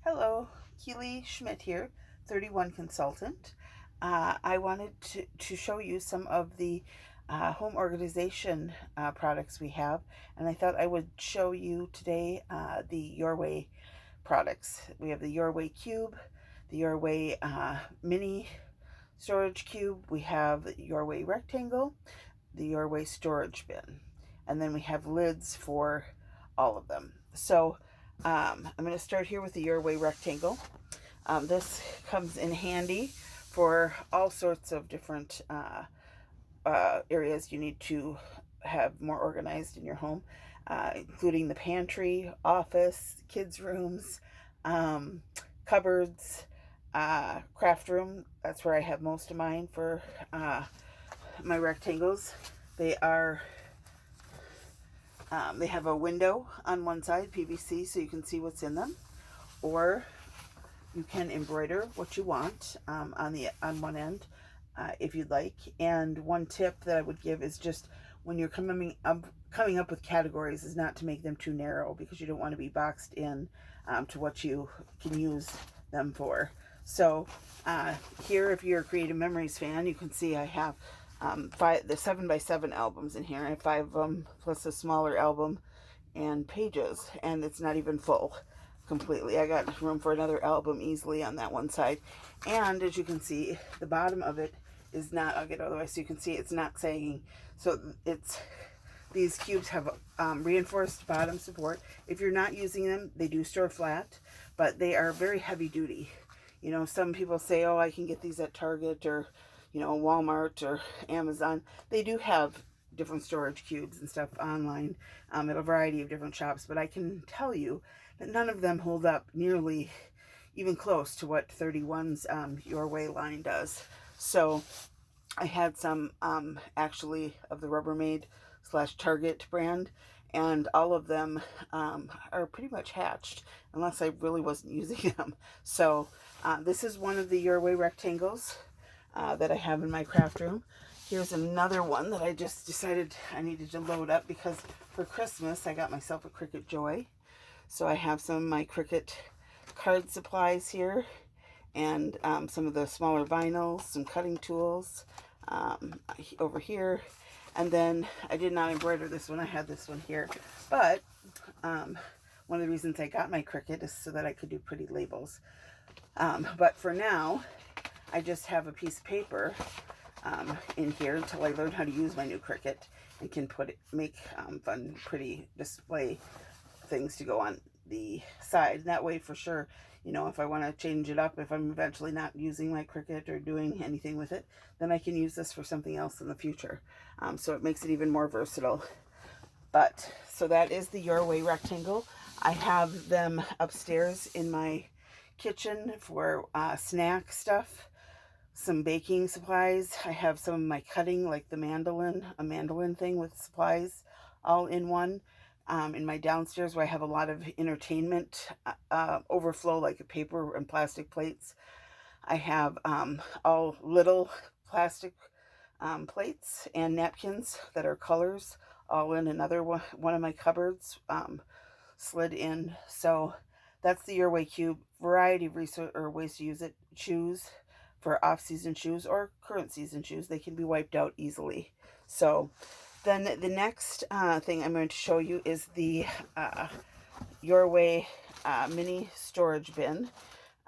Hello, Keely Schmidt here, 31 Consultant. I wanted to show you some of the home organization products we have, and I thought I would show you today the Your Way products. We have the Your Way Cube, the Your Way Mini Storage Cube, we have the Your Way Rectangle, the Your Way Storage Bin, and then we have lids for all of them. So I'm going to start here with the Your Way Rectangle. This comes in handy for all sorts of different areas you need to have more organized in your home, including the pantry, office, kids' rooms, cupboards, craft room. That's where I have most of mine for my rectangles. They are they have a window on one side, PVC, so you can see what's in them, or you can embroider what you want on one end if you'd like. And one tip that I would give is just when you're coming up with categories is not to make them too narrow, because you don't want to be boxed in to what you can use them for. So here, if you're a Creative Memories fan, you can see I have the 7x7 albums in here. I have 5 of them plus a smaller album and pages, and it's not even full completely. I got room for another album easily on that one side. And as you can see, the bottom of it is not, I'll get out of the way so you can see it's not sagging. So these cubes have reinforced bottom support. If you're not using them, they do store flat, but they are very heavy duty. You know, some people say, oh, I can get these at Target or, you know, Walmart or Amazon. They do have different storage cubes and stuff online at a variety of different shops, but I can tell you that none of them hold up nearly even close to what 31's Your Way line does. So I had some actually of the Rubbermaid / Target brand, and all of them are pretty much hatched unless I really wasn't using them. So this is one of the Your Way rectangles that I have in my craft room. Here's another one that I just decided I needed to load up because for Christmas I got myself a Cricut Joy. So I have some of my Cricut card supplies here, and some of the smaller vinyls, some cutting tools over here. And then I did not embroider this one. I had this one here. But one of the reasons I got my Cricut is so that I could do pretty labels. But for now, I just have a piece of paper in here until I learn how to use my new Cricut and can make fun, pretty display things to go on the side. And that way, for sure, you know, if I want to change it up, if I'm eventually not using my Cricut or doing anything with it, then I can use this for something else in the future. So it makes it even more versatile. But so that is the Your Way rectangle. I have them upstairs in my kitchen for snack stuff, some baking supplies. I have some of my cutting, like a mandolin thing with supplies all in one. In my downstairs, where I have a lot of entertainment overflow, like paper and plastic plates, I have all little plastic plates and napkins that are colors, all in another one of my cupboards, slid in. So that's the Your Way Cube. Variety of ways to use it. Shoes, for off-season shoes or current season shoes, they can be wiped out easily. So then the next thing I'm going to show you is the Your Way Mini Storage Bin.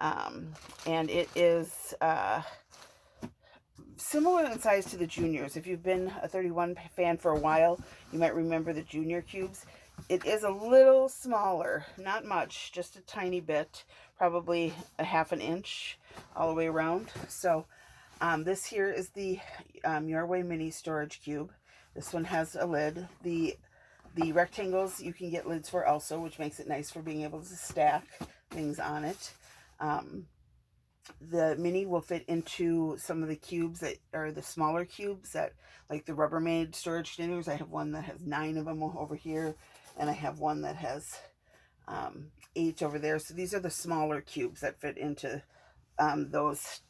And it is similar in size to the Juniors. If you've been a 31 fan for a while, you might remember the Junior cubes. It is a little smaller, not much, just a tiny bit, probably a ½ inch all the way around. So this here is the Your Way Mini Storage Cube. This one has a lid. The rectangles you can get lids for also, which makes it nice for being able to stack things on it. The mini will fit into some of the cubes that are the smaller cubes, that like the Rubbermaid storage containers. I have one that has 9 of them over here, and I have one that has 8 over there. So these are the smaller cubes that fit into those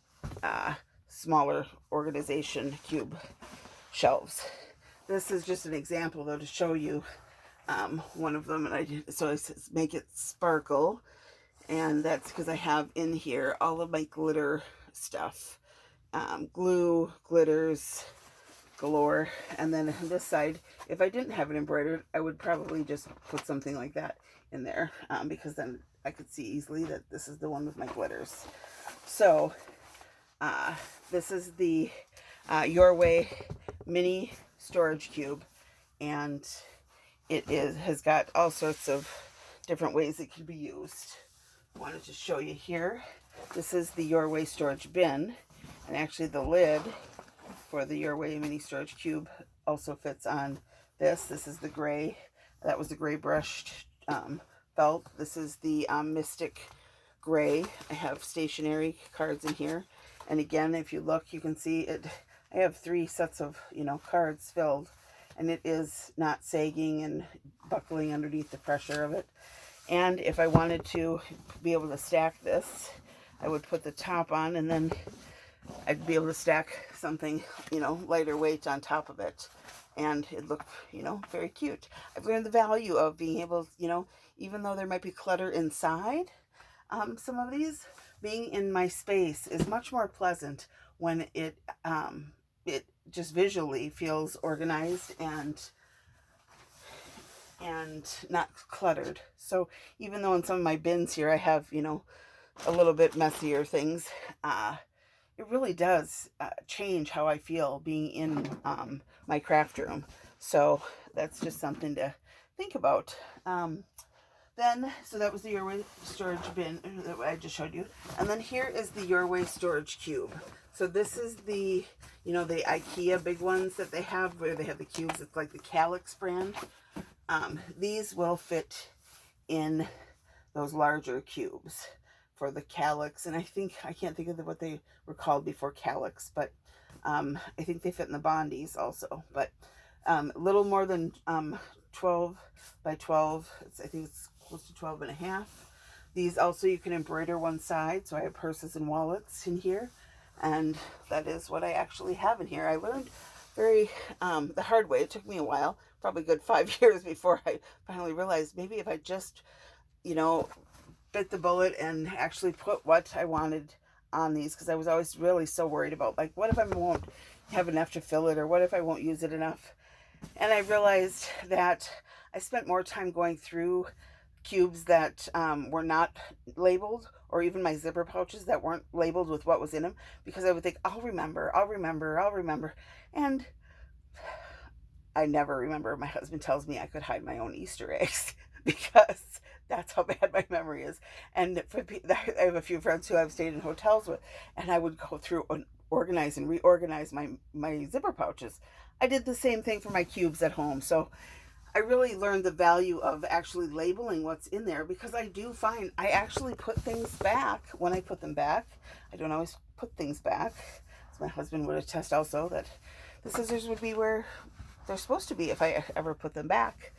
smaller organization cube shelves. This is just an example, though, to show you one of them, and so I make it sparkle. And that's because I have in here all of my glitter stuff. Glue, glitters, galore. And then on this side, if I didn't have it embroidered, I would probably just put something like that in there, because then I could see easily that this is the one with my glitters. So this is the Your Way Mini Storage Cube, and it has got all sorts of different ways it can be used. I wanted to show you here. This is the Your Way storage bin, and actually the lid for the Your Way Mini Storage Cube also fits on this. This is the gray. That was the gray brushed felt. This is the Mystic gray. I have stationery cards in here. And again, if you look, you can see it. I have 3 sets of, cards filled, and it is not sagging and buckling underneath the pressure of it. And if I wanted to be able to stack this, I would put the top on, and then I'd be able to stack something, lighter weight on top of it. And it looked, very cute. I've learned the value of being able, even though there might be clutter inside, some of these, being in my space is much more pleasant when it just visually feels organized and not cluttered. So even though in some of my bins here I have, a little bit messier things, it really does change how I feel being in my craft room. So that's just something to think about. So that was the Your Way storage bin that I just showed you. And then here is the Your Way storage cube. So this is the, the IKEA big ones that they have, where they have the cubes. It's like the Calyx brand. These will fit in those larger cubes for the Calyx. And I can't think of what they were called before Calyx, but I think they fit in the Bondies also. But a little more than 12 by 12. I think it's close to 12 and a half. These also you can embroider one side. So I have purses and wallets in here. And that is what I actually have in here. I learned the hard way. It took me a while, probably a good 5 years before I finally realized maybe if I just, bit the bullet and actually put what I wanted on these, because I was always really so worried about, like, what if I won't have enough to fill it, or what if I won't use it enough? And I realized that I spent more time going through cubes that were not labeled, or even my zipper pouches that weren't labeled with what was in them, because I would think, I'll remember. And I never remember. My husband tells me I could hide my own Easter eggs because that's how bad my memory is. And I have a few friends who I've stayed in hotels with, and I would go through and organize and reorganize my zipper pouches. I did the same thing for my cubes at home. So I really learned the value of actually labeling what's in there, because I do find I actually put things back when I put them back. I don't always put things back. As my husband would attest also, that the scissors would be where they're supposed to be if I ever put them back.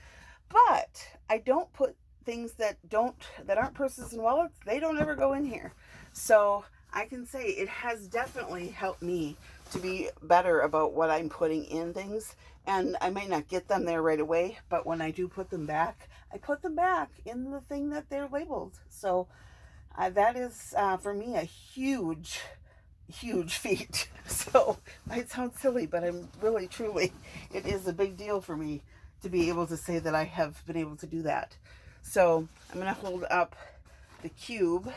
But I don't put things that aren't purses and wallets. They don't ever go in here. So I can say it has definitely helped me to be better about what I'm putting in things. And I might not get them there right away, but when I do put them back, I put them back in the thing that they're labeled. So that is, for me, a huge feat. So it might sound silly, but I'm really, truly, it is a big deal for me to be able to say that I have been able to do that. So I'm going to hold up the cube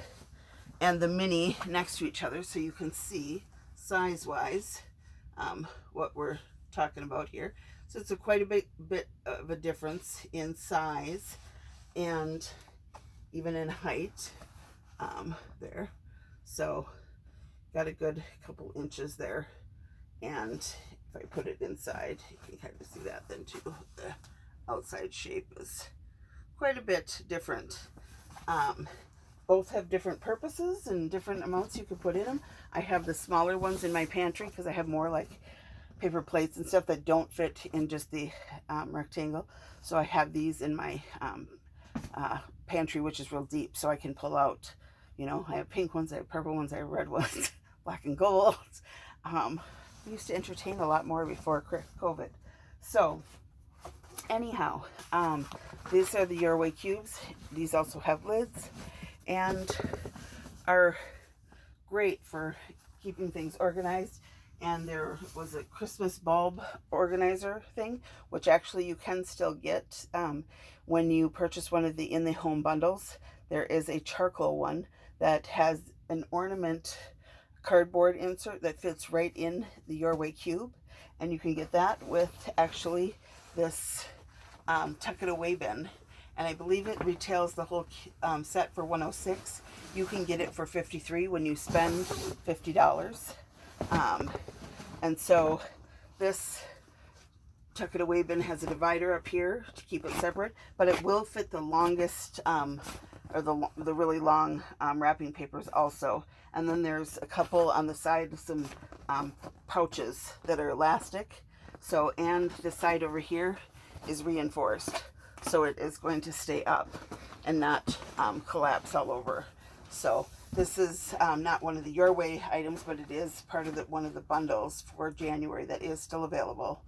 and the mini next to each other so you can see size-wise what we're talking about here. So it's quite a bit of a difference in size and even in height there. So got a good couple inches there. And if I put it inside, you can kind of see that then too. The outside shape is quite a bit different. Both have different purposes and different amounts you could put in them. I have the smaller ones in my pantry because I have more like paper plates and stuff that don't fit in just the rectangle. So I have these in my pantry, which is real deep, so I can pull out, I have pink ones, I have purple ones, I have red ones, black and gold. We used to entertain a lot more before COVID. So anyhow, these are the Your Way cubes. These also have lids. and are great for keeping things organized. And there was a Christmas bulb organizer thing, which actually you can still get when you purchase one of the in the home bundles. There is a charcoal one that has an ornament cardboard insert that fits right in the Your Way cube, and you can get that with actually this tuck it away bin. And I believe it retails the whole set for $106. You can get it for $53 when you spend $50. And so this tuck it away bin has a divider up here to keep it separate, but it will fit the longest or the really long wrapping papers also. And then there's a couple on the side, some pouches that are elastic. So, and the side over here is reinforced, so it is going to stay up and not collapse all over. So this is not one of the Your Way items, but it is part of one of the bundles for January that is still available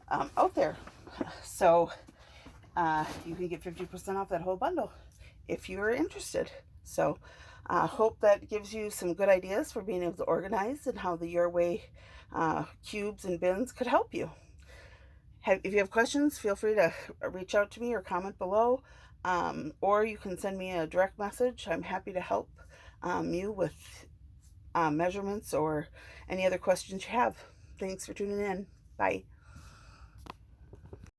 out there. So you can get 50% off that whole bundle if you are interested. So hope that gives you some good ideas for being able to organize and how the Your Way cubes and bins could help you. If you have questions, feel free to reach out to me or comment below, or you can send me a direct message. I'm happy to help you with measurements or any other questions you have. Thanks for tuning in. Bye.